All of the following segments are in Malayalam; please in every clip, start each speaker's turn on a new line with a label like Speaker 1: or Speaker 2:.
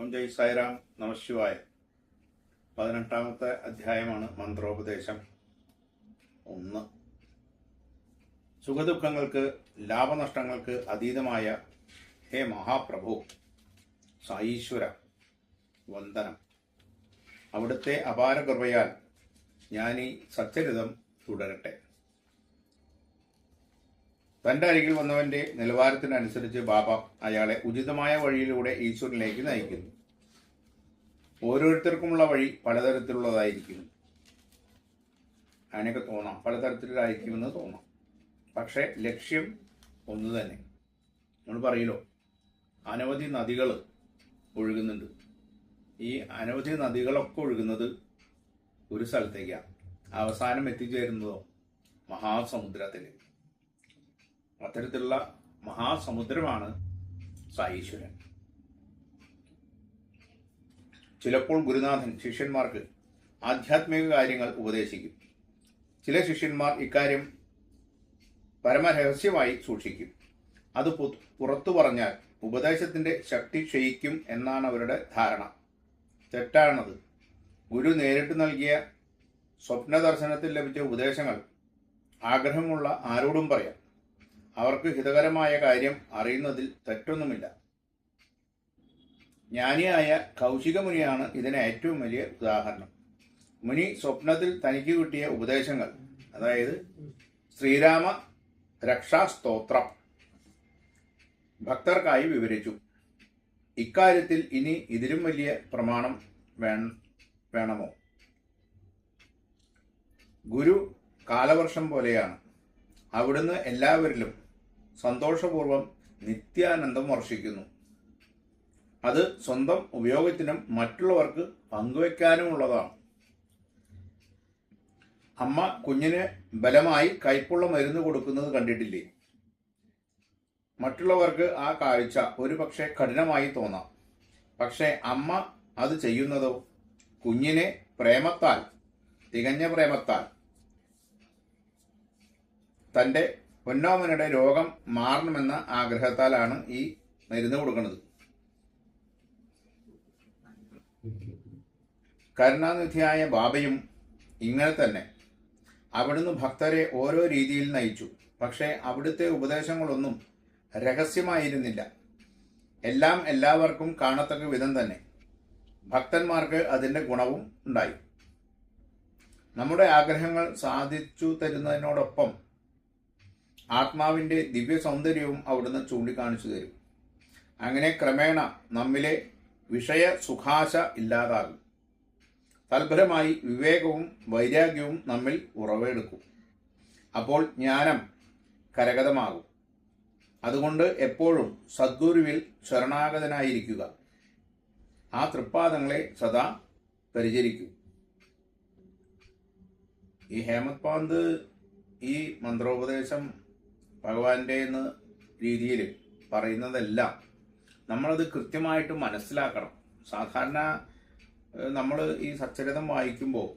Speaker 1: ഓം ജയ് സായിറാം. നമശിവായ. 18ാമത്തെ അധ്യായമാണ് മന്ത്രോപദേശം 1. സുഖദുഃഖങ്ങൾക്ക് ലാഭനഷ്ടങ്ങൾക്ക് അതീതമായ ഹേ മഹാപ്രഭു സായീശ്വര, വന്ദനം. അവിടുത്തെ അപാര കൃപയാൽ ഞാനീ സച്ചരിതം തുടരട്ടെ. തൻ്റെ അരികിൽ വന്നവന്റെ നിലവാരത്തിനനുസരിച്ച് ബാബ അയാളെ ഉചിതമായ വഴിയിലൂടെ ഈശ്വരനിലേക്ക് നയിക്കുന്നു. ഓരോരുത്തർക്കുമുള്ള വഴി പലതരത്തിലുള്ളതായിരിക്കും. അങ്ങനെയൊക്കെ തോന്നാം, പലതരത്തിലായിരിക്കുമെന്ന് തോന്നാം. പക്ഷെ ലക്ഷ്യം ഒന്ന് തന്നെ. നമ്മൾ പറയലോ, അനവധി നദികൾ ഒഴുകുന്നുണ്ട്. ഈ അനവധി നദികളൊക്കെ ഒഴുകുന്നത് ഒരു സ്ഥലത്തേക്കാണ്. അവസാനം എത്തിച്ചേരുന്നതോ മഹാസമുദ്രത്തിൽ. അത്തരത്തിലുള്ള മഹാസമുദ്രമാണ് സായീശ്വരൻ. ചിലപ്പോൾ ഗുരുനാഥൻ ശിഷ്യന്മാർക്ക് ആധ്യാത്മിക കാര്യങ്ങൾ ഉപദേശിക്കും. ചില ശിഷ്യന്മാർ ഇക്കാര്യം പരമരഹസ്യമായി സൂക്ഷിക്കും. അത് പുറത്തു പറഞ്ഞാൽ ഉപദേശത്തിന്റെ ശക്തി ക്ഷയിക്കും എന്നാണ് അവരുടെ ധാരണ. തെറ്റാണത്. ഗുരു നേരിട്ട് നൽകിയ സ്വപ്നദർശനത്തിൽ ലഭിച്ച ഉപദേശങ്ങൾ ആഗ്രഹമുള്ള ആരോടും പറയാം. അവർക്ക് ഹിതകരമായ കാര്യം അറിയുന്നതിൽ തെറ്റൊന്നുമില്ല. ജ്ഞാനിയായ കൗശിക മുനിയാണ് ഇതിന് ഏറ്റവും വലിയ ഉദാഹരണം. മുനി സ്വപ്നത്തിൽ തനിക്ക് കിട്ടിയ ഉപദേശങ്ങൾ, അതായത് ശ്രീരാമ രക്ഷാസ്തോത്രം, ഭക്തർക്കായി വിവരിച്ചു. ഇക്കാര്യത്തിൽ ഇനി ഇതിലും വലിയ പ്രമാണം വേണമോ? ഗുരു കാലവർഷം പോലെയാണ്. അവിടുന്ന് എല്ലാവരിലും സന്തോഷപൂർവം നിത്യാനന്ദം വർഷിക്കുന്നു. അത് സ്വന്തം ഉപയോഗത്തിനും മറ്റുള്ളവർക്ക് പങ്കുവെക്കാനുമുള്ളതാണ്. അമ്മ കുഞ്ഞിന് ബലമായി കയ്പുള്ള മരുന്ന് കൊടുക്കുന്നത് കണ്ടിട്ടില്ലേ? മറ്റുള്ളവർക്ക് ആ കാഴ്ച ഒരുപക്ഷെ കഠിനമായി തോന്നാം. പക്ഷെ അമ്മ അത് ചെയ്യുന്നതോ കുഞ്ഞിനെ പ്രേമത്താൽ, തികഞ്ഞ പ്രേമത്താൽ, തൻ്റെ പൊന്നോമനയുടെ രോഗം മാറണമെന്ന ആഗ്രഹത്താലാണ് ഈ മരുന്ന് കൊടുക്കുന്നത്. കരുണാനിധിയായ ബാബയും ഇങ്ങനെ തന്നെ. അവിടുന്ന് ഭക്തരെ ഓരോ രീതിയിൽ നയിച്ചു. പക്ഷേ അവിടുത്തെ ഉപദേശങ്ങളൊന്നും രഹസ്യമായിരുന്നില്ല. എല്ലാം എല്ലാവർക്കും കാണത്തക്ക വിധം തന്നെ. ഭക്തന്മാർക്ക് അതിൻ്റെ ഗുണവും ഉണ്ടായി. നമ്മുടെ ആഗ്രഹങ്ങൾ സാധിച്ചു തരുന്നതിനോടൊപ്പം ആത്മാവിൻ്റെ ദിവ്യ സൗന്ദര്യവും അവിടുന്ന് ചൂണ്ടിക്കാണിച്ചു തരും. അങ്ങനെ ക്രമേണ നമ്മിലെ വിഷയ സുഖാശ ഇല്ലാതാകും. തൽഫലമായി വിവേകവും വൈരാഗ്യവും നമ്മിൽ ഉറവെടുക്കും. അപ്പോൾ ജ്ഞാനം കരഗതമാകും. അതുകൊണ്ട് എപ്പോഴും സദ്ഗുരുവിൽ ശരണാഗതനായിരിക്കുക. ആ തൃപ്പാദങ്ങളെ സദാ പരിചരിക്കൂ. ഈ ഹേമത് പാന്ത് ഈ മന്ത്രോപദേശം ഭഗവാന്റെ എന്ന രീതിയിൽ പറയുന്നതെല്ലാം നമ്മളത് കൃത്യമായിട്ട് മനസ്സിലാക്കണം. സാധാരണ നമ്മൾ ഈ സച്ചരിതം വായിക്കുമ്പോൾ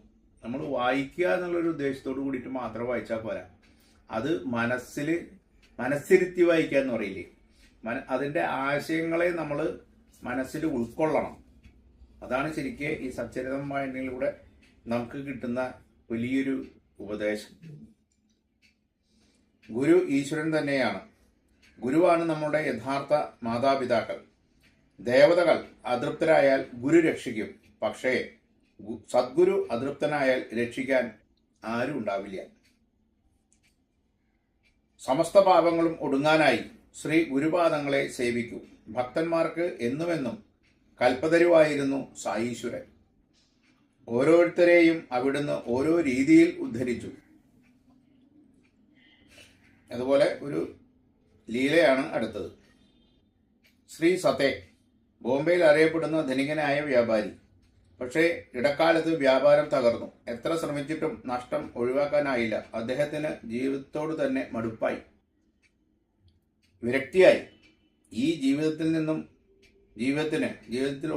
Speaker 1: നമ്മൾ വായിക്കുക എന്നുള്ളൊരു ഉദ്ദേശത്തോട് കൂടിയിട്ട് മാത്രം വായിച്ചാൽ പോരാ. അത് മനസ്സിരുത്തി വായിക്കുക എന്ന് പറയില്ലേ, അതിൻ്റെ ആശയങ്ങളെ നമ്മൾ മനസ്സിൽ ഉൾക്കൊള്ളണം. അതാണ് ശരിക്കും ഈ സച്ചരിതം വായനയിലൂടെ നമുക്ക് കിട്ടുന്ന വലിയൊരു ഉപദേശം. ഗുരു ഈശ്വരൻ തന്നെയാണ്. ഗുരുവാണ് നമ്മുടെ യഥാർത്ഥ മാതാപിതാക്കൾ. ദേവതകൾ അതൃപ്തരായാൽ ഗുരു രക്ഷിക്കും. പക്ഷേ സദ്ഗുരു അതൃപ്തനായാൽ രക്ഷിക്കാൻ ആരും ഉണ്ടാവില്ല. സമസ്ത പാപങ്ങളും ഒടുങ്ങാനായി ശ്രീ ഗുരുപാദങ്ങളെ സേവിക്കൂ. ഭക്തന്മാർക്ക് എന്നുമെന്നും കൽപ്പതരുവായിരുന്നു സായീശ്വരൻ. ഓരോരുത്തരെയും അവിടുന്ന് ഓരോ രീതിയിൽ ഉദ്ധരിച്ചു. അതുപോലെ ഒരു ലീലയാണ് അടുത്തത്. ശ്രീ സതേ ബോംബെയിൽ അറിയപ്പെടുന്ന ധനികനായ വ്യാപാരി. പക്ഷേ ഇടക്കാലത്ത് വ്യാപാരം തകർന്നു. എത്ര ശ്രമിച്ചിട്ടും നഷ്ടം ഒഴിവാക്കാനായില്ല. അദ്ദേഹത്തിന് ജീവിതത്തോട് തന്നെ മടുപ്പായി, വിരക്തിയായി. ഈ ജീവിതത്തിൽ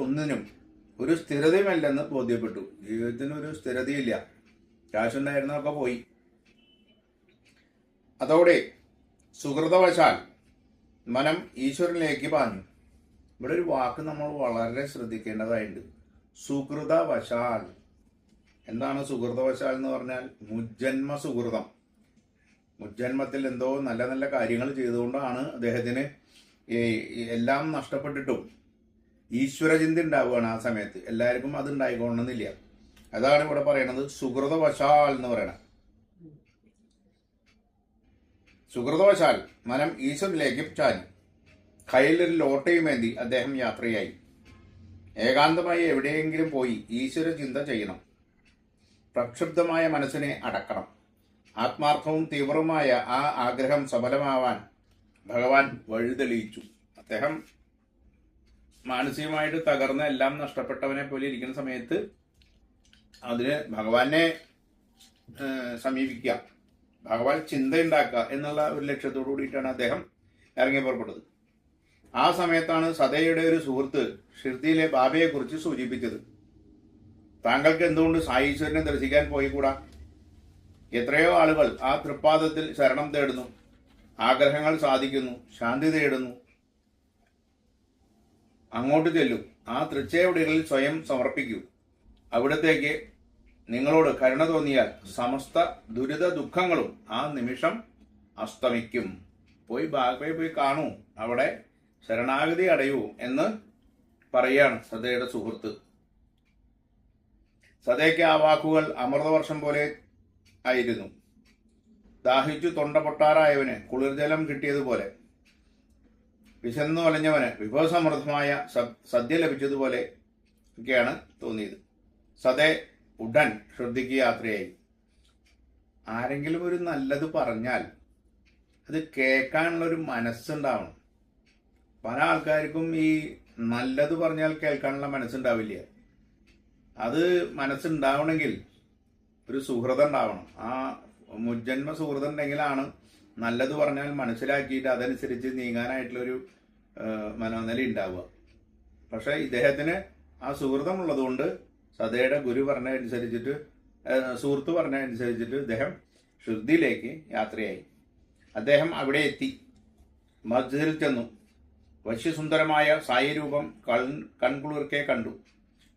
Speaker 1: ഒന്നിനും ഒരു സ്ഥിരതയുമല്ലെന്ന് ബോധ്യപ്പെട്ടു. ജീവിതത്തിന് ഒരു സ്ഥിരതയില്ല. കാശുണ്ടായിരുന്നതൊക്കെ പോയി. അതോടെ സുഹൃതവശാൽ മനം ഈശ്വരനിലേക്ക് പാഞ്ഞു. ഇവിടെ ഒരു വാക്ക് നമ്മൾ വളരെ ശ്രദ്ധിക്കേണ്ടതായിട്ടുണ്ട്. സുഹൃതവശാൽ. എന്താണ് സുഹൃതവശാൽ എന്ന് പറഞ്ഞാൽ? മുജ്ജന്മ സുഹൃതം. മുജ്ജന്മത്തിൽ എന്തോ നല്ല നല്ല കാര്യങ്ങൾ ചെയ്തുകൊണ്ടാണ് അദ്ദേഹത്തിന് എല്ലാം നഷ്ടപ്പെട്ടിട്ടും ഈശ്വരചിന്ത ഉണ്ടാവുകയാണ് ആ സമയത്ത്. എല്ലാവർക്കും അത് ഉണ്ടായിക്കൊള്ളണമെന്നില്ല. അതാണ് ഇവിടെ പറയണത് സുഹൃതവശാൽ എന്ന് പറയണത്. സുഹൃതവശാൽ മനം ഈശ്വരനിലേക്ക് ചാഞ്ഞു. കയ്യിലൊരു ലോട്ടയുമേന്തി അദ്ദേഹം യാത്രയായി. ഏകാന്തമായി എവിടെയെങ്കിലും പോയി ഈശ്വര ചിന്ത ചെയ്യണം. പ്രക്ഷുബ്ധമായ മനസ്സിനെ അടക്കണം. ആത്മാർത്ഥവും തീവ്രവുമായ ആ ആഗ്രഹം സഫലമാവാൻ ഭഗവാൻ വഴിതെളിയിച്ചു. അദ്ദേഹം മാനസികമായിട്ട് തകർന്ന എല്ലാം നഷ്ടപ്പെട്ടവനെ പോലെ ഇരിക്കുന്ന സമയത്ത് അതിന് ഭഗവാനെ സമീപിക്കുക, ഭഗവാൻ ചിന്തയുണ്ടാക്കുക എന്നുള്ള ഒരു ലക്ഷ്യത്തോടു കൂടിയിട്ടാണ് അദ്ദേഹം ഇറങ്ങി പുറപ്പെട്ടത്. ആ സമയത്താണ് സതയുടെ ഒരു സുഹൃത്ത് ഷിർദിയിലെ ബാബയെക്കുറിച്ച് സൂചിപ്പിച്ചത്. താങ്കൾക്ക് എന്തുകൊണ്ട് സായീശ്വരനെ ദർശിക്കാൻ പോയിക്കൂടാ? എത്രയോ ആളുകൾ ആ തൃപ്പാദത്തിൽ ശരണം തേടുന്നു, ആഗ്രഹങ്ങൾ സാധിക്കുന്നു, ശാന്തി തേടുന്നു. അങ്ങോട്ട് ചെല്ലൂ, ആ തൃച്ചേവടികളിൽ സ്വയം സമർപ്പിക്കൂ. അവിടത്തേക്ക് നിങ്ങളോട് കരുണ തോന്നിയാൽ സമസ്ത ദുരിത ദുഃഖങ്ങളും ആ നിമിഷം അസ്തമിക്കും. പോയി ബാബയെ പോയി കാണൂ, അവിടെ ശരണാഗതി അടയൂ എന്ന് പറയാണ് സതയുടെ സുഹൃത്ത്. സതയ്ക്ക് ആ വാക്കുകൾ അമൃതവർഷം പോലെ ആയിരുന്നു. ദാഹിച്ചു തൊണ്ട പൊട്ടാറായവന് കുളിർജലം കിട്ടിയതുപോലെ, വിശന്നു വലഞ്ഞവന് വിഭവസമൃദ്ധമായ സദ്യ ലഭിച്ചതുപോലെ ഒക്കെയാണ് തോന്നിയത്. സതേ ഉടൻ ശ്രദ്ധിക്ക് യാത്രയായി. ആരെങ്കിലും ഒരു നല്ലത് പറഞ്ഞാൽ അത് കേൾക്കാനുള്ളൊരു മനസ്സുണ്ടാവണം. പല ആൾക്കാർക്കും ഈ നല്ലത് പറഞ്ഞാൽ കേൾക്കാനുള്ള മനസ്സുണ്ടാവില്ല. അത് മനസ്സുണ്ടാവണമെങ്കിൽ ഒരു സുഹൃതം ഉണ്ടാവണം. ആ മുജ്ജന്മ സുഹൃതം ഉണ്ടെങ്കിലാണ് നല്ലത് പറഞ്ഞാൽ മനസ്സിലാക്കിയിട്ട് അതനുസരിച്ച് നീങ്ങാനായിട്ടുള്ളൊരു മനോനില ഉണ്ടാവുക. പക്ഷെ ഇദ്ദേഹത്തിന് ആ സുഹൃതം ഉള്ളതുകൊണ്ട് സതയുടെ ഗുരു പറഞ്ഞ അനുസരിച്ചിട്ട്, സുഹൃത്ത് പറഞ്ഞ അനുസരിച്ചിട്ട് ഇദ്ദേഹം ഷിർദിയിലേക്ക് യാത്രയായി. അദ്ദേഹം അവിടെ എത്തി. മസ്ജിദിൽ ചെന്നു. വശ്യസുന്ദരമായ സായി രൂപം കൺകുളിർക്കെ കണ്ടു.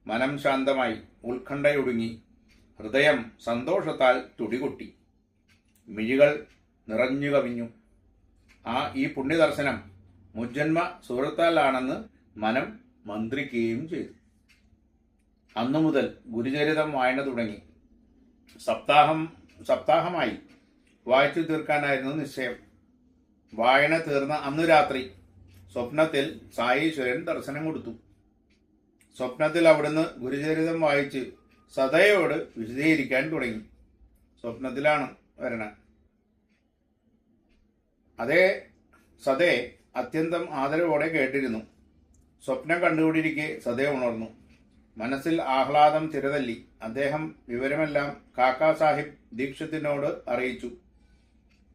Speaker 1: മനം ശാന്തമായി, ഉത്കണ്ഠയൊടുങ്ങി, ഹൃദയം സന്തോഷത്താൽ തുടികൊട്ടി, മിഴികൾ നിറഞ്ഞു കവിഞ്ഞു. ഈ പുണ്യദർശനം മുജ്ജന്മ സുഹൃത്താലാണെന്ന് മനം മന്ത്രിക്കുകയും ചെയ്തു. അന്നു മുതൽ ഗുരുചരിതം വായന തുടങ്ങി. സപ്താഹമായി വായിച്ചു തീർക്കാനായിരുന്നു നിശ്ചയം. വായന തീർന്ന അന്നു രാത്രി സ്വപ്നത്തിൽ സായീശ്വരൻ ദർശനം കൊടുത്തു. സ്വപ്നത്തിൽ അവിടുന്ന് ഗുരുചരിതം വായിച്ച് സതയോട് വിശദീകരിക്കാൻ തുടങ്ങി. സ്വപ്നത്തിലാണ് വരണ. അതേ സതേ അത്യന്തം ആദരവോടെ കേട്ടിരുന്നു. സ്വപ്നം കണ്ടുകൊണ്ടിരിക്കെ സതേ ഉണർന്നു. മനസ്സിൽ ആഹ്ലാദം തിരതല്ലി. അദ്ദേഹം വിവരമെല്ലാം കാക്കാ സാഹിബ് ദീക്ഷിത്തിനോട് അറിയിച്ചു.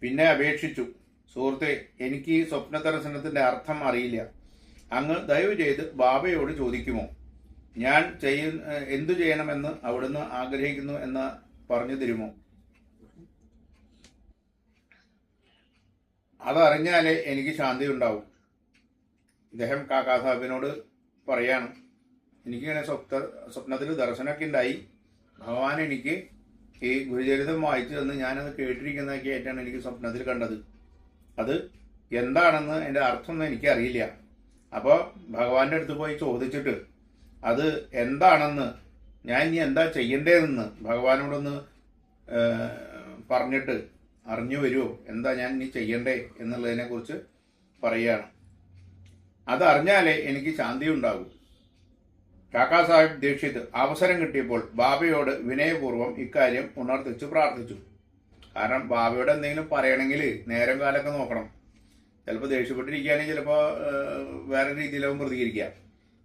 Speaker 1: പിന്നെ അപേക്ഷിച്ചു, സുഹൃത്തെ, എനിക്ക് ഈ സ്വപ്ന ദർശനത്തിന്റെ അർത്ഥം അറിയില്ല. അങ്ങ് ദയവ് ചെയ്ത് ബാബയോട് ചോദിക്കുമോ? ഞാൻ എന്തു ചെയ്യണമെന്ന് അവിടുന്ന് ആഗ്രഹിക്കുന്നു എന്ന് പറഞ്ഞു തരുമോ? അതറിഞ്ഞാലേ എനിക്ക് ശാന്തി ഉണ്ടാവും. ഇദ്ദേഹം കാക്കാ സാഹിബിനോട് പറയാണ്, എനിക്കിങ്ങനെ സ്വപ്നത്തിൽ ദർശനമൊക്കെ ഉണ്ടായി. ഭഗവാൻ എനിക്ക് ഈ ഗുരുചരിതം വായിച്ചു തന്ന് ഞാനത് കേട്ടിരിക്കുന്നതൊക്കെ ആയിട്ടാണ് എനിക്ക് സ്വപ്നത്തിൽ കണ്ടത്. അത് എന്താണെന്ന് എൻ്റെ അർത്ഥമൊന്നും എനിക്കറിയില്ല. അപ്പോൾ ഭഗവാന്റെ അടുത്ത് പോയി ചോദിച്ചിട്ട് അത് എന്താണെന്ന്, ഞാൻ ഇനി എന്താ ചെയ്യേണ്ടതെന്ന് ഭഗവാനോടൊന്ന് പറഞ്ഞിട്ട് അറിഞ്ഞു വരുമോ, എന്താ ഞാൻ ഇനി ചെയ്യണ്ടേ എന്നുള്ളതിനെ കുറിച്ച് പറയുകയാണ്. അതറിഞ്ഞാലേ എനിക്ക് ശാന്തി ഉണ്ടാകും. കാക്കാ സാഹിബ് ദീക്ഷിത് അവസരം കിട്ടിയപ്പോൾ ബാബയോട് വിനയപൂർവ്വം ഇക്കാര്യം ഉണർത്തിച്ചു പ്രാർത്ഥിച്ചു. കാരണം ബാബയോട് എന്തെങ്കിലും പറയണമെങ്കിൽ നേരം കാലമൊക്കെ നോക്കണം. ചിലപ്പോൾ ദേഷ്യപ്പെട്ടിരിക്കുകയാണെങ്കിൽ ചിലപ്പോൾ വേറെ രീതിയിലാവും പ്രതികരിക്കുക.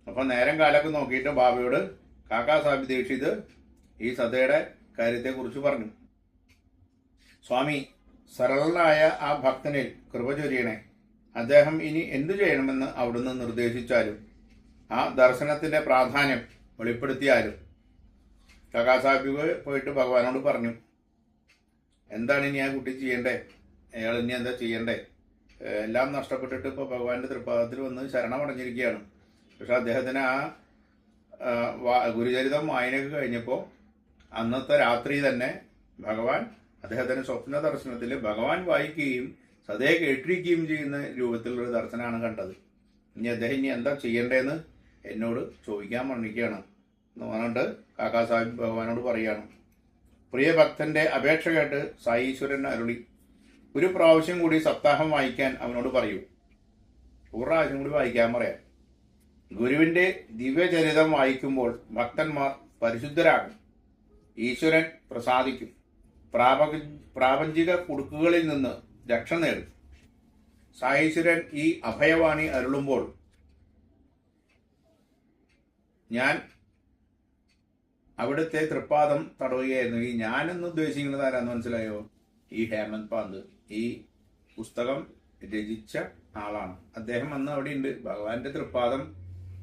Speaker 1: അപ്പോൾ നേരം കാലമൊക്കെ നോക്കിയിട്ട് ബാബയോട് കാക്കാ സാഹിബ് ദീക്ഷിത് ഈ സതയുടെ കാര്യത്തെക്കുറിച്ച് പറഞ്ഞു. സ്വാമി, സരളനായ ആ ഭക്തനിൽ കൃപ ചൊരിയണേ. അദ്ദേഹം ഇനി എന്തു ചെയ്യണമെന്ന് അവിടുന്ന് നിർദ്ദേശിച്ചാലും ആ ദർശനത്തിന്റെ പ്രാധാന്യം വെളിപ്പെടുത്തിയാലും. കാക്കാ സാഹിബ് പോയിട്ട് ഭഗവാനോട് പറഞ്ഞു, എന്താണ് ഇനി ആ കുട്ടി ചെയ്യണ്ടേ, അയാൾ ഇനി എന്താ ചെയ്യണ്ടേ? എല്ലാം നഷ്ടപ്പെട്ടിട്ട് ഇപ്പോൾ ഭഗവാന്റെ തൃപ്പാദത്തിൽ വന്ന് ശരണമടഞ്ഞിരിക്കുകയാണ്. പക്ഷെ അദ്ദേഹത്തിന് ഗുരുചരിതം വായനയൊക്കെ കഴിഞ്ഞപ്പോൾ അന്നത്തെ രാത്രി തന്നെ ഭഗവാൻ അദ്ദേഹത്തിന് സ്വപ്ന ദർശനത്തിൽ ഭഗവാൻ വായിക്കുകയും സദേ കേട്ടിരിക്കുകയും ചെയ്യുന്ന രൂപത്തിലുള്ളൊരു ദർശനമാണ് കണ്ടത്. ഇനി എന്താ ചെയ്യേണ്ടതെന്ന് എന്നോട് ചോദിക്കാൻ പറഞ്ഞിരിക്കുകയാണ് എന്ന് പറഞ്ഞിട്ട് കാക്കാ സാഹിബ് ഭഗവാനോട് പറയുകയാണ്. പ്രിയ ഭക്തന്റെ അപേക്ഷ കേട്ട് സായീശ്വരൻ അരുളി, ഒരു പ്രാവശ്യം കൂടി സപ്താഹം വായിക്കാൻ അവനോട് പറയൂ. ഒരു പ്രാവശ്യം കൂടി വായിക്കാൻ പറയാം. ഗുരുവിന്റെ ദിവ്യചരിതം വായിക്കുമ്പോൾ ഭക്തന്മാർ പരിശുദ്ധരാകും, ഈശ്വരൻ പ്രസാദിക്കും, പ്രാപഞ്ചിക കുടുക്കുകളിൽ നിന്ന് രക്ഷ നേടും. സായീശ്വരൻ ഈ അഭയവാണി അരുളുമ്പോൾ ഞാൻ അവിടുത്തെ തൃപ്പാദം തടവുകയായിരുന്നു. ഈ ഞാനെന്ന് ഉദ്ദേശിക്കുന്നത് ആരാന്ന് മനസ്സിലായോ? ഈ ഹേമന്ത് പാന്ത് ഈ പുസ്തകം രചിച്ച ആളാണ്. അദ്ദേഹം അന്ന് അവിടെ ഉണ്ട്, ഭഗവാന്റെ തൃപ്പാദം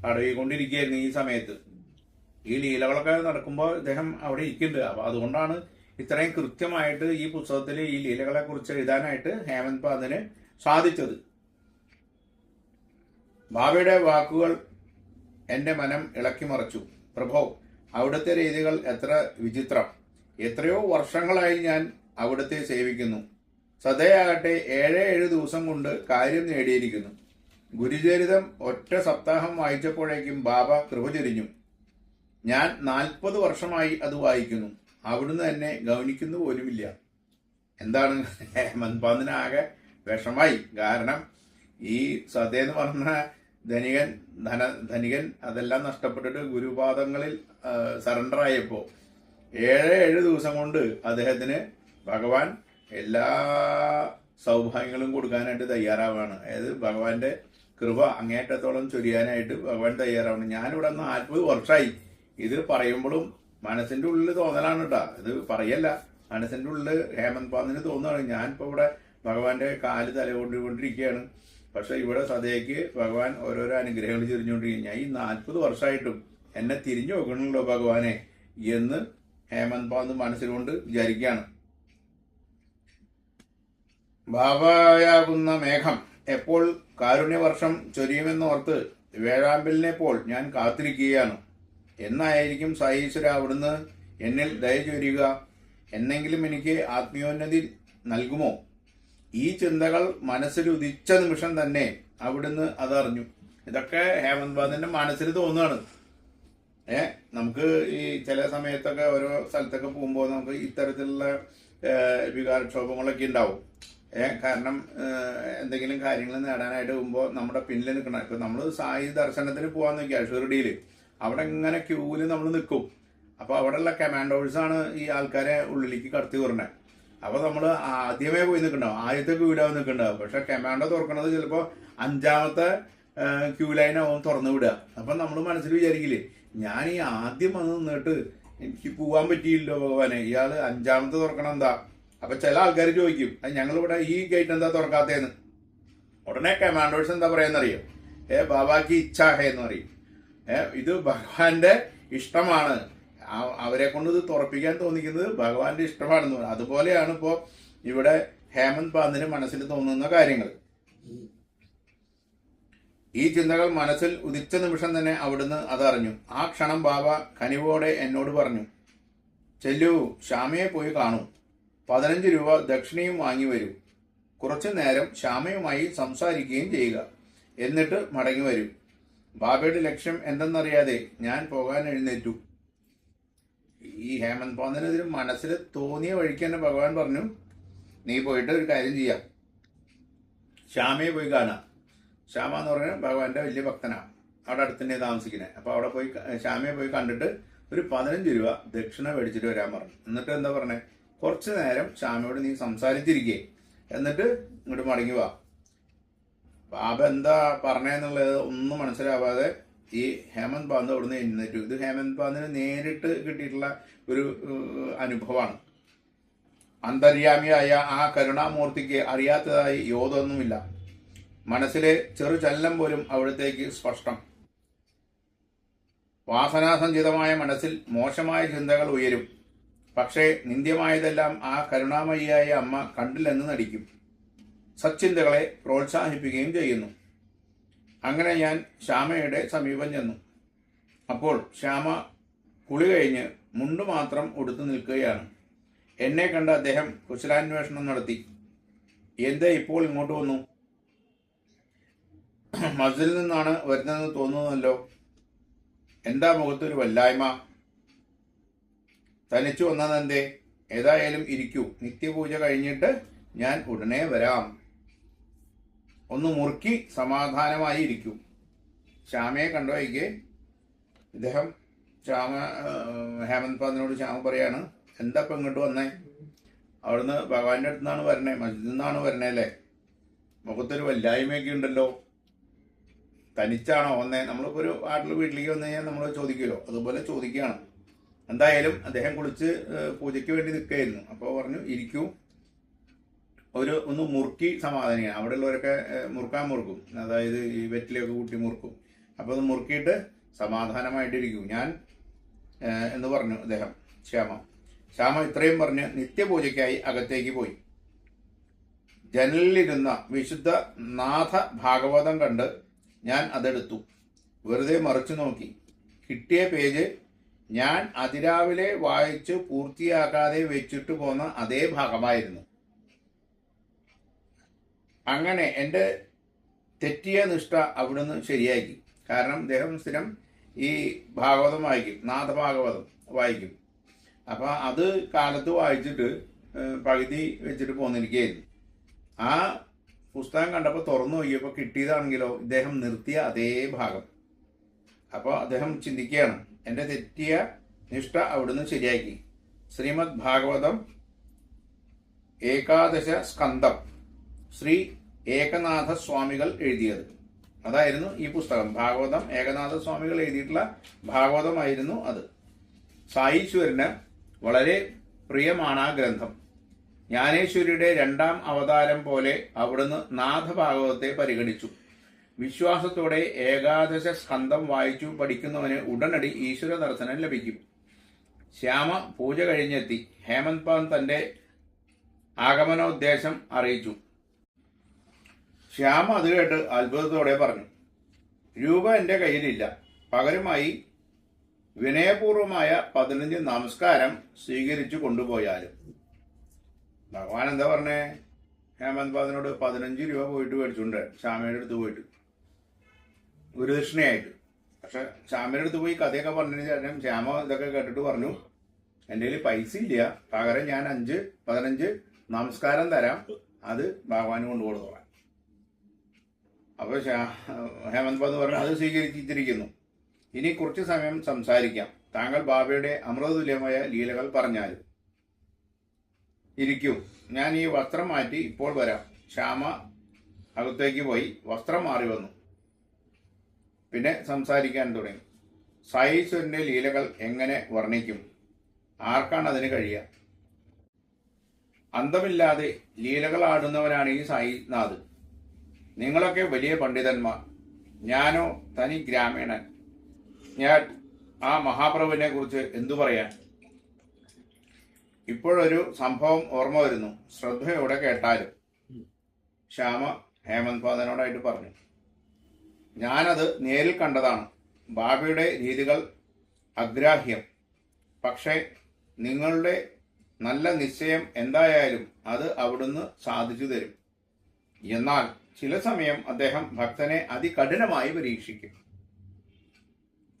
Speaker 1: തടവിക്കൊണ്ടിരിക്കുകയായിരുന്നു ഈ സമയത്ത്. ഈ ലീലകളൊക്കെ നടക്കുമ്പോൾ അദ്ദേഹം അവിടെ ഇരിക്കുന്നുണ്ട്. അപ്പൊ അതുകൊണ്ടാണ് ഇത്രയും കൃത്യമായിട്ട് ഈ പുസ്തകത്തിൽ ഈ ലീലകളെ കുറിച്ച് എഴുതാനായിട്ട് ഹേമന്ത് പാന്തിന് സാധിച്ചത്. ബാബയുടെ വാക്കുകൾ എന്റെ മനം ഇളക്കി മറിച്ചു. പ്രഭോ, അവിടുത്തെ രീതികൾ എത്ര വിചിത്രം! എത്രയോ വർഷങ്ങളായി ഞാൻ അവിടുത്തെ സേവിക്കുന്നു. സദയാകട്ടെ 7 ദിവസം കൊണ്ട് കാര്യം നേടിയിരിക്കുന്നു. ഗുരുചരിതം ഒറ്റ സപ്താഹം വായിച്ചപ്പോഴേക്കും ബാബ കൃപ ചൊരിഞ്ഞു. ഞാൻ 40 വർഷമായി അത് വായിക്കുന്നു. അവിടുന്ന് തന്നെ ഗൗനിക്കുന്നു പോലുമില്ല. എന്താണ് ഹേമന്ത് പാന്തിന് ആകെ വിഷമായി. കാരണം ഈ സതേന്ന് പറഞ്ഞ ധനികൻ അതെല്ലാം നഷ്ടപ്പെട്ടിട്ട് ഗുരുപാദങ്ങളിൽ സറണ്ടർ ആയപ്പോ 7 ദിവസം കൊണ്ട് അദ്ദേഹത്തിന് ഭഗവാൻ എല്ലാ സൗഭാഗ്യങ്ങളും കൊടുക്കാനായിട്ട് തയ്യാറാവാണ്. അതായത് ഭഗവാന്റെ കൃപ അങ്ങേറ്റത്തോളം ചൊരിയാനായിട്ട് ഭഗവാൻ തയ്യാറാവണം. ഞാനിവിടെ 40 വർഷമായി ഇത് പറയുമ്പോഴും മനസ്സിന്റെ ഉള്ളിൽ തോന്നലാണ് കേട്ടോ, ഇത് പറയല്ല. മനസ്സിന്റെ ഉള്ളിൽ ഹേമന്ത് പാന്തിന് തോന്നുകയാണ് ഞാനിപ്പോ ഇവിടെ ഭഗവാന്റെ കാല് തലകൊണ്ടുകൊണ്ടിരിക്കുകയാണ്. പക്ഷെ ഇവിടെ സദയ്ക്ക് ഭഗവാൻ ഓരോരോ അനുഗ്രഹങ്ങൾ ചൊരിഞ്ഞുകൊണ്ടിരിക്കും. ഞാൻ ഈ 40 വർഷമായിട്ടും എന്നെ തിരിഞ്ഞു നോക്കണല്ലോ ഭഗവാനെ എന്ന് ഹേമന്ത് പാന്ത് മനസ്സിലുകൊണ്ട് വിചാരിക്കുകയാണ്. ബാബയാകുന്ന മേഘം എപ്പോൾ കാരുണ്യവർഷം ചൊരിയുമെന്നോർത്ത് വേഴാമ്പലിനെ പോൽ ഞാൻ കാത്തിരിക്കുകയാണ്. എന്നായിരിക്കും സായീശ്വര അവിടുന്ന് എന്നിൽ ദയ ചൊരിയുക? എന്നെങ്കിലും എനിക്ക് ആത്മീയോന്നതി നൽകുമോ? ഈ ചിന്തകൾ മനസ്സിൽ ഉദിച്ച നിമിഷം തന്നെ അവിടുന്ന് അതറിഞ്ഞു. ഇതൊക്കെ ഹേമന്ത് പാന്തിന്റെ മനസ്സിൽ തോന്നുകയാണ്. നമുക്ക് ഈ ചില സമയത്തൊക്കെ ഓരോ സ്ഥലത്തൊക്കെ പോകുമ്പോൾ നമുക്ക് ഇത്തരത്തിലുള്ള വികാരക്ഷോഭങ്ങളൊക്കെ ഉണ്ടാവും. കാരണം എന്തെങ്കിലും കാര്യങ്ങൾ നേടാനായിട്ട് പോകുമ്പോൾ നമ്മുടെ പിന്നിൽ നിൽക്കണം. ഇപ്പൊ നമ്മൾ സായി ദർശനത്തിന് പോകാൻ നോക്കിയാൽ ഷിർഡിയിൽ അവിടെ ഇങ്ങനെ ക്യൂവിൽ നമ്മൾ നിൽക്കും. അപ്പൊ അവിടെയുള്ള കമാൻഡോഴ്സാണ് ഈ ആൾക്കാരെ ഉള്ളിലേക്ക് കടത്തി വിടണേ. അപ്പൊ നമ്മൾ ആദ്യമേ പോയി നിൽക്കണ്ടാവും, ആദ്യത്തെ ക്യൂ ലൈൻ നിൽക്കണ്ടാവും. പക്ഷെ കമാൻഡോ തുറക്കണത് ചിലപ്പോ 5ാമത്തെ ക്യൂ ലൈനാവും തുറന്നു വിടുക. അപ്പൊ നമ്മൾ മനസ്സിൽ വിചാരിക്കില്ലേ, ഞാൻ ഈ ആദ്യം വന്ന് നിന്നിട്ട് എനിക്ക് പോവാൻ പറ്റിയില്ലോ ഭഗവാനെ, ഇയാള് 5ാമത്തെ തുറക്കണം എന്താ? അപ്പൊ ചില ആൾക്കാർ ചോദിക്കും, ഞങ്ങളിവിടെ ഈ ഗേറ്റ് എന്താ തുറക്കാത്തേന്ന്. ഉടനെ കമാൻഡോഴ്സ് എന്താ പറയാന്നറിയോ? ബാബാക്ക് ഇച്ഛാ ഹേ എന്ന് പറയും. ഇത് ഭഗവാന്റെ ഇഷ്ടമാണ്, അവരെ കൊണ്ട് ഇത് തുറപ്പിക്കാൻ തോന്നിക്കുന്നത് ഭഗവാന്റെ ഇഷ്ടമാണെന്ന് പറയും. അതുപോലെയാണ് ഇപ്പോ ഇവിടെ ഹേമന്ത് പാന്തിന് മനസ്സിൽ തോന്നുന്ന കാര്യങ്ങൾ. ഈ ചിന്തകൾ മനസ്സിൽ ഉദിച്ച നിമിഷം തന്നെ അവിടുന്ന് അതറിഞ്ഞു. ആ ക്ഷണം ബാബ കനിവോടെ എന്നോട് പറഞ്ഞു, ചെല്ലൂ, ശ്യാമയെ പോയി കാണൂ, 15 രൂപ ദക്ഷിണയും വാങ്ങി വരൂ. കുറച്ചു നേരം ശ്യാമയുമായി സംസാരിക്കുകയും ചെയ്യുക, എന്നിട്ട് മടങ്ങി വരൂ. ബാബയുടെ ലക്ഷ്യം എന്തെന്നറിയാതെ ഞാൻ പോകാൻ എഴുന്നേറ്റു. ഈ ഹേമന്ത് പാന്തിനെതിരെ മനസ്സിൽ തോന്നിയ വഴിക്ക് തന്നെ ഭഗവാൻ പറഞ്ഞു, നീ പോയിട്ട് ഒരു കാര്യം ചെയ്യാം, ശ്യാമയെ പോയി കാണാം. ശ്യാമ എന്ന് പറഞ്ഞാൽ ഭഗവാന്റെ വലിയ ഭക്തനാണ്, അവിടെ അടുത്ത് തന്നെ താമസിക്കുന്നത്. അപ്പൊ അവിടെ പോയി ശ്യാമയെ പോയി കണ്ടിട്ട് ഒരു 15 രൂപ ദക്ഷിണ മേടിച്ചിട്ട് വരാൻ പറഞ്ഞു. എന്നിട്ട് എന്താ പറഞ്ഞേ, കുറച്ചു നേരം ശ്യാമയോട് നീ സംസാരിച്ചിരിക്കേ, എന്നിട്ട് ഇങ്ങോട്ട് മടങ്ങി വാ. ബാബ എന്താ പറഞ്ഞെന്നുള്ളത് ഒന്നും മനസ്സിലാവാതെ ഈ ഹേമന്ത് പാന്ത് അവിടുന്ന് എഴുന്നേറ്റു. ഇത് ഹേമന്ത് പാന്തിന് നേരിട്ട് കിട്ടിയിട്ടുള്ള ഒരു അനുഭവമാണ്. അന്തര്യാമിയായ ആ കരുണാമൂർത്തിക്ക് അറിയാത്തതായി യോതൊന്നുമില്ല. മനസ്സിലെ ചെറു ചലനം പോലും അവിടത്തേക്ക് സ്പഷ്ടം. വാസനാസഞ്ചിതമായ മനസ്സിൽ മോശമായ ചിന്തകൾ ഉയരും. പക്ഷേ നിന്ദ്യമായതെല്ലാം ആ കരുണാമയിയായ അമ്മ കണ്ടില്ലെന്ന് നടിക്കും. സച്ചിന്തകളെ പ്രോത്സാഹിപ്പിക്കുകയും ചെയ്യുന്നു. അങ്ങനെ ഞാൻ ശ്യാമയുടെ സമീപം ചെന്നു. അപ്പോൾ ശ്യാമ കുളി കഴിഞ്ഞ് മുണ്ട് മാത്രം ഉടുത്തു നിൽക്കുകയാണ്. എന്നെ കണ്ട് അദ്ദേഹം കുശലാന്വേഷണം നടത്തി. എന്താ ഇപ്പോൾ ഇങ്ങോട്ട് വന്നു? മസ്ജിദിൽ നിന്നാണ് വരുന്നതെന്ന് തോന്നുന്നല്ലോ. എന്താ മുഖത്തൊരു വല്ലായ്മ? തനിച്ചു വന്നതെന്തേ? ഏതായാലും ഇരിക്കൂ, നിത്യപൂജ കഴിഞ്ഞിട്ട് ഞാൻ ഉടനെ വരാം. ഒന്ന് മുറുക്കി സമാധാനമായി ഇരിക്കൂ. ശ്യാമയെ കണ്ടുവയ്ക്ക് ഇദ്ദേഹം ഹേമന്ത് പാദിനോട് ശ്യാമ പറയാണ്, എന്താ ഇപ്പം ഇങ്ങോട്ട് വന്നേ? അവിടുന്ന് ഭഗവാന്റെ അടുത്ത് നിന്നാണ് വരണേ, മസ്ജിദിൽ നിന്നാണ് വരണേ അല്ലേ? മുഖത്തൊരു വല്ലായ്മയൊക്കെ ഉണ്ടല്ലോ. തനിച്ചാണോ വന്നേ? നമ്മളിപ്പോൾ ഒരു വീട്ടിലേക്ക് വന്നു കഴിഞ്ഞാൽ നമ്മൾ ചോദിക്കുമല്ലോ, അതുപോലെ ചോദിക്കുകയാണ്. എന്തായാലും അദ്ദേഹം കുളിച്ച് പൂജയ്ക്ക് വേണ്ടി നിൽക്കുകയായിരുന്നു. അപ്പോൾ പറഞ്ഞു, ഇരിക്കൂ, ഒന്ന് മുറുക്കി സമാധാനിയാണ്. അവിടെ ഉള്ളവരൊക്കെ മുറുക്കും, അതായത് ഈ വെറ്റിലൊക്കെ കൂട്ടി മുറുക്കും. അപ്പോൾ അത് മുറുക്കിയിട്ട് സമാധാനമായിട്ടിരിക്കൂ ഞാൻ എന്ന് പറഞ്ഞു അദ്ദേഹം. ശ്യാമ ഇത്രയും പറഞ്ഞ് നിത്യപൂജയ്ക്കായി അകത്തേക്ക് പോയി. ജനലിലിരുന്ന വിശുദ്ധ നാഥ ഭാഗവതം കണ്ട് ഞാൻ അതെടുത്തു. വെറുതെ മറിച്ചു നോക്കി. കിട്ടിയ പേജ് ഞാൻ അതിരാവിലെ വായിച്ച് പൂർത്തിയാക്കാതെ വെച്ചിട്ട് പോന്ന അതേ ഭാഗമായിരുന്നു. അങ്ങനെ എൻ്റെ തെറ്റിയ നിഷ്ഠ അവിടുന്ന് ശരിയാക്കി. കാരണം അദ്ദേഹം സ്ഥിരം ഈ ഭാഗവതം വായിക്കും, നാഥഭാഗവതം വായിക്കും. അപ്പം അത് കാലത്ത് വായിച്ചിട്ട് പകുതി വെച്ചിട്ട് പോന്നിരിക്കുകയായിരുന്നു. ആ പുസ്തകം കണ്ടപ്പോൾ തുറന്നു നോക്കിയപ്പോൾ കിട്ടിയതാണെങ്കിലോ ഇദ്ദേഹം നിർത്തിയ അതേ ഭാഗം. അപ്പോൾ അദ്ദേഹം ചിന്തിക്കുകയാണ്, എൻ്റെ തെറ്റിയ നിഷ്ഠ അവിടുന്ന് ശരിയാക്കി. ശ്രീമദ് ഭാഗവതം ഏകാദശ സ്കന്ധം ശ്രീ ഏകനാഥ സ്വാമികൾ എഴുതിയത്. അതായിരുന്നു ഈ പുസ്തകം. ഭാഗവതം ഏകനാഥ സ്വാമികൾ എഴുതിയിട്ടുള്ള ഭാഗവതമായിരുന്നു അത്. സായീശ്വരന് വളരെ പ്രിയമാണ് ആ ഗ്രന്ഥം. ജ്ഞാനേശ്വരിയുടെ 2ാം അവതാരം പോലെ അവിടുന്ന് നാഥഭാഗവതത്തെ പരിഗണിച്ചു. വിശ്വാസത്തോടെ ഏകാദശ സ്കന്ധം വായിച്ചു പഠിക്കുന്നവന് ഉടനടി ഈശ്വര ദർശനം ലഭിക്കും. ശ്യാമ പൂജ കഴിഞ്ഞെത്തി. ഹേമന്ത് പാദ് തന്റെ ആഗമനോദ്ദേശം അറിയിച്ചു. ശ്യാമ അത് കേട്ട് അത്ഭുതത്തോടെ പറഞ്ഞു, രൂപ എൻ്റെ കയ്യിലില്ല, പകരമായി വിനയപൂർവമായ 15 നമസ്കാരം സ്വീകരിച്ചു കൊണ്ടുപോയാലും. ഭഗവാൻ എന്താ പറഞ്ഞേ? ഹേമന്ത് പാദിനോട് 15 രൂപ പോയിട്ട് മേടിച്ചുകൊണ്ട് ശ്യാമയുടെ അടുത്ത് പോയിട്ട് ഗുരുദക്ഷിണയായിട്ട്. പക്ഷെ ശ്യാമയുടെ അടുത്ത് പോയി കഥയൊക്കെ പറഞ്ഞതിന് ശേഷം ശ്യാമ ഇതൊക്കെ കേട്ടിട്ട് പറഞ്ഞു, എൻ്റെ കയ്യിൽ പൈസ ഇല്ല, പകരം ഞാൻ 15 നമസ്കാരം തരാം, അത് ഭഗവാന് കൊണ്ടുകൊടുത്തോളാം. അപ്പോൾ ഹേമന്ത് പാദ് പറഞ്ഞു, അത് സ്വീകരിച്ചിരിക്കുന്നു. ഇനി കുറച്ച് സമയം സംസാരിക്കാം. താങ്കൾ ബാബയുടെ അമൃതതുല്യമായ ലീലകൾ പറഞ്ഞാലും. ഇരിക്കൂ, ഞാൻ ഈ വസ്ത്രം മാറ്റി ഇപ്പോൾ വരാം. ശ്യാമ അകത്തേക്ക് പോയി വസ്ത്രം മാറി വന്നു. പിന്നെ സംസാരിക്കാൻ തുടങ്ങി. സായീശ്വരന്റെ ലീലകൾ എങ്ങനെ വർണ്ണിക്കും? ആർക്കാണ് അതിന് കഴിയുക? അന്തമില്ലാതെ ലീലകൾ ആടുന്നവനാണ് ഈ സായിനാഥ്. നിങ്ങളൊക്കെ വലിയ പണ്ഡിതന്മാർ, ഞാനോ തനി ഗ്രാമീണൻ. ഞാൻ ആ മഹാപ്രഭുവിനെ കുറിച്ച് എന്തു പറയാൻ? ഇപ്പോഴൊരു സംഭവം ഓർമ്മ വരുന്നു, ശ്രദ്ധയോടെ കേട്ടാലും. ശ്യാമ ഹേമന്ത് പാദനോടായിട്ട് പറഞ്ഞു, ഞാനത് നേരിൽ കണ്ടതാണ്. ബാബയുടെ രീതികൾ അഗ്രാഹ്യം. പക്ഷേ നിങ്ങളുടെ നല്ല നിശ്ചയം എന്തായാലും അത് അവിടുന്ന് സാധിച്ചു തരും. എന്നാൽ ചില സമയം അദ്ദേഹം ഭക്തനെ അതികഠിനമായി പരീക്ഷിക്കും.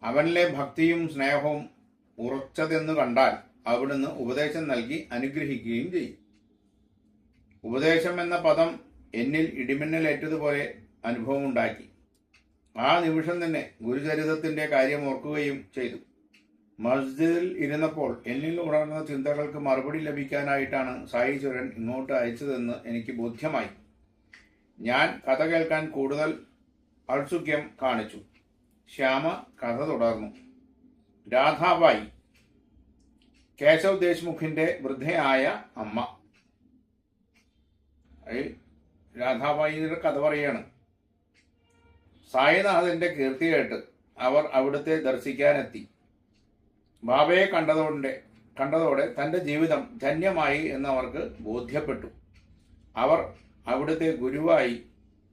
Speaker 1: അവനിലെ ഭക്തിയും സ്നേഹവും ഉറച്ചതെന്ന് കണ്ടാൽ അവിടുന്ന് ഉപദേശം നൽകി അനുഗ്രഹിക്കുകയും ചെയ്യും. ഉപദേശം എന്ന പദം എന്നിൽ ഇടിമിന്നലേറ്റതുപോലെ അനുഭവമുണ്ടാക്കി. ആ നിമിഷം തന്നെ ഗുരുചരിതത്തിന്റെ കാര്യം ഓർക്കുകയും ചെയ്തു. മസ്ജിദിൽ ഇരുന്നപ്പോൾ എന്നിൽ ഉണർന്ന ചിന്തകൾക്ക് മറുപടി ലഭിക്കാനായിട്ടാണ് സായീശ്വരൻ ഇങ്ങോട്ട് അയച്ചതെന്ന് എനിക്ക് ബോധ്യമായി. ഞാൻ കഥ കേൾക്കാൻ കൂടുതൽ ഔത്സുക്യം കാണിച്ചു. ശ്യാമ കഥ തുടർന്നു. രാധാബായി, കേശവ് ദേശ്മുഖിന്റെ വൃദ്ധയായ അമ്മ. രാധാബായിയുടെ കഥ പറയാണ്. സായിനാഥന്റെ കീർത്തി കേട്ട് അവർ അവിടുത്തെ ദർശിക്കാനെത്തി. ബാബയെ കണ്ടതോടെ തന്റെ ജീവിതം ധന്യമായി എന്നവർക്ക് ബോധ്യപ്പെട്ടു. അവർ അവിടുത്തെ ഗുരുവായി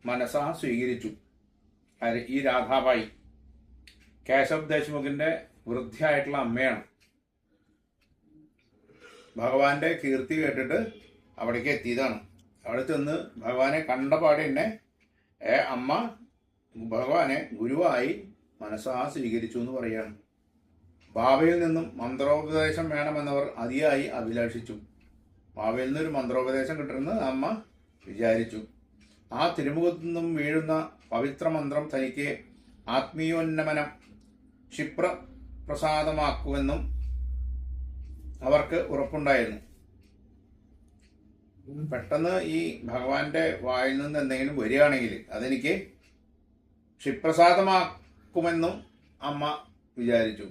Speaker 1: മനസ്സാ സ്വീകരിച്ചു. ഈ രാധാബായി കേശവ് ദേശ്മുഖിന്റെ വൃദ്ധയായിട്ടുള്ള അമ്മയാണ്. ഭഗവാന്റെ കീർത്തി കേട്ടിട്ട് അവിടേക്ക് എത്തിയതാണ്. അവിടെ ചെന്ന് ഭഗവാനെ കണ്ടപാടെ തന്നെ അമ്മ ഭഗവാനെ ഗുരുവായി മനസ്സാ സ്വീകരിച്ചു എന്ന് പറയാണ്. ബാബയിൽ നിന്നും മന്ത്രോപദേശം വേണമെന്നവർ അതിയായി അഭിലാഷിച്ചു. ബാബയിൽ നിന്നൊരു മന്ത്രോപദേശം കിട്ടുമെന്ന് അമ്മ വിചാരിച്ചു. ആ തിരുമുഖത്തു നിന്നും വീഴുന്ന പവിത്ര മന്ത്രം തനിക്ക് ആത്മീയോന്നമനം ക്ഷിപ്രപ്രസാദമാക്കുമെന്നും അവർക്ക് ഉറപ്പുണ്ടായിരുന്നു. പെട്ടെന്ന് ഈ ഭഗവാന്റെ വായിൽ നിന്ന് എന്തെങ്കിലും വരികയാണെങ്കിൽ അതെനിക്ക് ക്ഷിപ്രസാദമാക്കുമെന്നും അമ്മ വിചാരിച്ചു.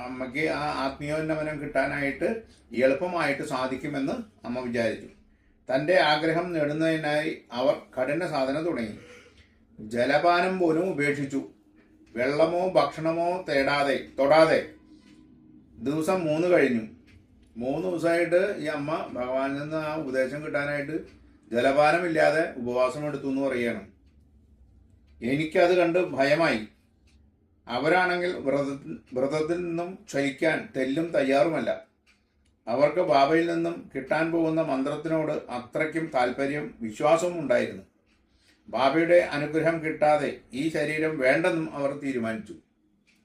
Speaker 1: അമ്മയ്ക്ക് ആ ആത്മീയോന്നമനം കിട്ടാനായിട്ട് എളുപ്പമായിട്ട് സാധിക്കുമെന്ന് അമ്മ വിചാരിച്ചു. തൻ്റെ ആഗ്രഹം നേടുന്നതിനായി അവർ കഠിന സാധന തുടങ്ങി. ജലപാനം പോലും ഉപേക്ഷിച്ചു. വെള്ളമോ ഭക്ഷണമോ തൊടാതെ ദിവസം 3 കഴിഞ്ഞു. 3 ദിവസമായിട്ട് ഈ അമ്മ ഭഗവാനിൽ നിന്ന് ആ ഉപദേശം കിട്ടാനായിട്ട് ജലപാനമില്ലാതെ ഉപവാസം എടുത്തു എന്ന് പറയുകയാണ്. എനിക്കത് കണ്ട് ഭയമായി. അവരാണെങ്കിൽ വ്രതത്തിൽ നിന്നും ചലിക്കാൻ തെല്ലും തയ്യാറുമല്ല. അവർക്ക് ബാബയിൽ നിന്നും കിട്ടാൻ പോകുന്ന മന്ത്രത്തിനോട് അത്രയ്ക്കും താല്പര്യം വിശ്വാസവും ഉണ്ടായിരുന്നു. ബാബയുടെ അനുഗ്രഹം കിട്ടാതെ ഈ ശരീരം വേണ്ടെന്നും അവർ തീരുമാനിച്ചു.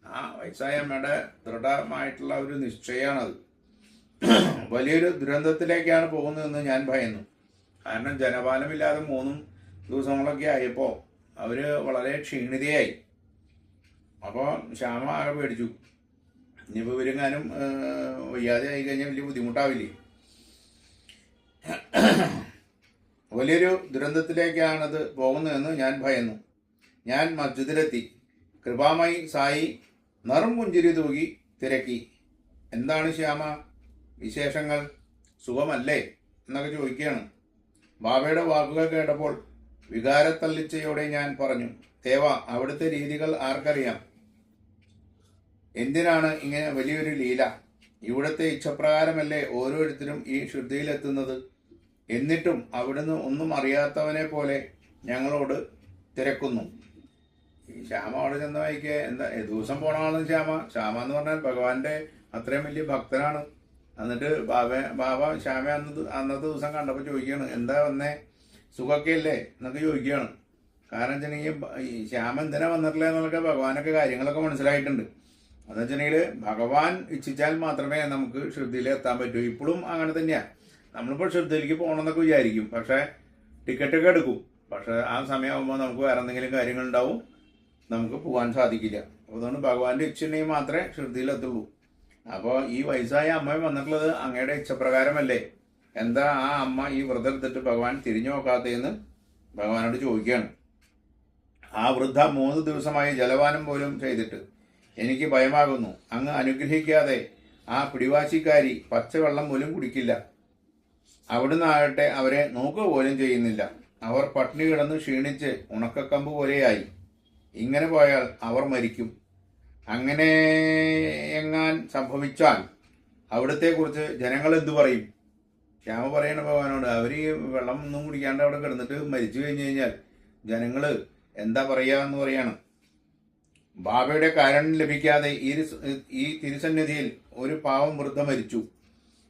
Speaker 1: ആ വയസ്സായ അമ്മയുടെ ദൃഢമായിട്ടുള്ള ഒരു നിശ്ചയമാണത്. വലിയൊരു ദുരന്തത്തിലേക്കാണ് പോകുന്നതെന്ന് ഞാൻ ഭയന്നു. കാരണം ജലപാനമില്ലാതെ 3 ദിവസങ്ങളൊക്കെ ആയപ്പോൾ അവര് വളരെ ക്ഷീണിതയായി. അപ്പോൾ ശ്യാമ ആകെ പേടിച്ചു. ഇനിയിപ്പോൾ ഇവരെങ്ങാനും വയ്യാതെ ആയി കഴിഞ്ഞാൽ വലിയ ബുദ്ധിമുട്ടാവില്ലേ. വലിയൊരു ദുരന്തത്തിലേക്കാണത് പോകുന്നതെന്ന് ഞാൻ ഭയന്നു. ഞാൻ മസ്ജിദിലെത്തി. കൃപാമയി സായി നറുംപുഞ്ചിരി തൂകി തിരക്കി. എന്താണ് ശ്യാമ, വിശേഷങ്ങൾ, സുഖമല്ലേ എന്നൊക്കെ ചോദിക്കുകയാണ്. ബാബയുടെ വാക്കുകൾ കേട്ടപ്പോൾ വികാരത്തള്ളിച്ചയോടെ ഞാൻ പറഞ്ഞു, ദേവ, അവിടുത്തെ രീതികൾ ആർക്കറിയാം? എന്തിനാണ് ഇങ്ങനെ വലിയൊരു ലീല? ഇവിടുത്തെ ഇച്ഛപ്രകാരമല്ലേ ഓരോരുത്തരും ഈ ശുദ്ധിയിലെത്തുന്നത്. എന്നിട്ടും അവിടുന്ന് ഒന്നും അറിയാത്തവനെ പോലെ ഞങ്ങളോട് തിരക്കുന്നു. ഈ ശ്യാമ അവിടെ ചെന്ന വായിക്ക് എന്താ ദിവസം പോണാണ് ശ്യാമ എന്ന് പറഞ്ഞാൽ ഭഗവാന്റെ അത്രയും വലിയ ഭക്തനാണ്. എന്നിട്ട് ബാബ ശ്യാമ അന്നത്തെ ദിവസം കണ്ടപ്പോൾ ചോദിക്കുകയാണ്, എന്താ വന്നേ, സുഖമൊക്കെ അല്ലേ എന്നൊക്കെ ചോദിക്കുകയാണ്. കാരണം വെച്ചിട്ടുണ്ടെങ്കിൽ ഈ ശ്യാമ എന്തിനാ വന്നിട്ടില്ല എന്നൊക്കെ ഭഗവാനൊക്കെ കാര്യങ്ങളൊക്കെ മനസ്സിലായിട്ടുണ്ട്. എന്ന് വെച്ചിട്ടുണ്ടെങ്കിൽ ഭഗവാൻ ഇച്ഛിച്ചാൽ മാത്രമേ നമുക്ക് ശ്രദ്ധയിൽ എത്താൻ പറ്റൂ. ഇപ്പോഴും അങ്ങനെ തന്നെയാണ്. നമ്മളിപ്പോൾ ശ്രദ്ധയിലേക്ക് പോകണമെന്നൊക്കെ വിചാരിക്കും, പക്ഷേ ടിക്കറ്റൊക്കെ എടുക്കും. പക്ഷെ ആ സമയമാകുമ്പോൾ നമുക്ക് വേറെ എന്തെങ്കിലും കാര്യങ്ങളുണ്ടാവും, നമുക്ക് പോകാൻ സാധിക്കില്ല. അതുകൊണ്ട് ഭഗവാന്റെ ഇച്ഛയുണ്ടെങ്കിൽ മാത്രമേ ശ്രദ്ധയിലെത്തുള്ളൂ. അപ്പോൾ ഈ വയസ്സായ അമ്മ വന്നിട്ടുള്ളത് അങ്ങയുടെ ഇച്ഛപ്രകാരമല്ലേ? എന്താ ആ അമ്മ ഈ വ്രതം എടുത്തിട്ട് ഭഗവാൻ തിരിഞ്ഞു നോക്കാത്തതെന്ന് ഭഗവാനോട് ചോദിക്കുകയാണ്. ആ വൃദ്ധ 3 ദിവസമായി ജലപാനം പോലും ചെയ്തിട്ട് എനിക്ക് ഭയമാകുന്നു. അങ്ങ് അനുഗ്രഹിക്കാതെ ആ പിടിവാശിക്കാരി പച്ചവെള്ളം പോലും കുടിക്കില്ല. അവിടുന്ന് ആകട്ടെ അവരെ നോക്കുക പോലും ചെയ്യുന്നില്ല. അവർ പട്ടിണി കിടന്ന് ക്ഷീണിച്ച് ഉണക്കക്കമ്പ് പോലെയായി. ഇങ്ങനെ പോയാൽ അവർ മരിക്കും. അങ്ങനെ എങ്ങാൻ സംഭവിച്ചാൽ അവിടത്തെക്കുറിച്ച് ജനങ്ങൾ എന്തു പറയും? ശ്യാമ പറയണ ഭഗവാനോട്, അവർ ഈ വെള്ളം ഒന്നും കുടിക്കാണ്ട് അവിടെ കിടന്നിട്ട് മരിച്ചു കഴിഞ്ഞു കഴിഞ്ഞാൽ ജനങ്ങൾ എന്താ പറയുക എന്ന് പറയാണ്. ബാബയുടെ കാരണം ലഭിക്കാതെ ഈ തിരുസന്നിധിയിൽ ഒരു പാവം വൃദ്ധ മരിച്ചു.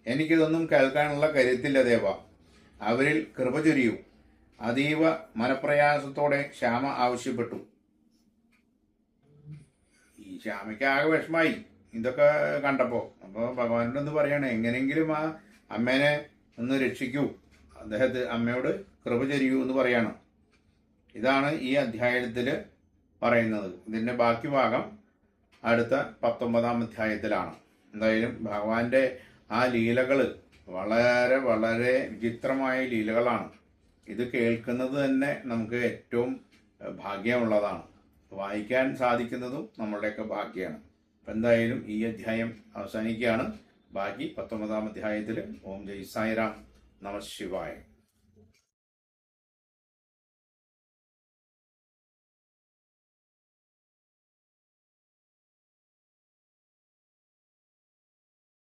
Speaker 1: എനിക്കിതൊന്നും കേൾക്കാനുള്ള കരുത്തില്ല ദേവ. അവരിൽ കൃപ ചൊരിയൂ. അതീവ മനപ്രയാസത്തോടെ ശ്യാമ ആവശ്യപ്പെട്ടു. ഈ ശ്യാമയ്ക്ക് ആകെ വിഷമായി ഇതൊക്കെ കണ്ടപ്പോൾ. അപ്പോൾ ഭഗവാനോട് ഒന്ന് പറയാണ്, എങ്ങനെയെങ്കിലും ആ അമ്മേനെ ഒന്ന് രക്ഷിക്കൂ, അമ്മയോട് കൃപ ചൊരിയൂ എന്ന് പറയാണ്. ഇതാണ് ഈ അധ്യായത്തിൽ പറയുന്നത്. ഇതിൻ്റെ ബാക്കി ഭാഗം അടുത്ത 19-ാം അധ്യായത്തിലാണ്. എന്തായാലും ഭഗവാന്റെ ആ ലീലകൾ വളരെ വളരെ വിചിത്രമായ ലീലകളാണ്. ഇത് കേൾക്കുന്നത് തന്നെ നമുക്ക് ഏറ്റവും ഭാഗ്യമുള്ളതാണ്. വായിക്കാൻ സാധിക്കുന്നതും നമ്മളുടെയൊക്കെ ഭാഗ്യമാണ്. അപ്പം എന്തായാലും ഈ അധ്യായം അവസാനിക്കുകയാണ്. ബാക്കി 19-ാം അധ്യായത്തിൽ. ഓം ജയ് സായിറാം. നമഃ ശിവായ.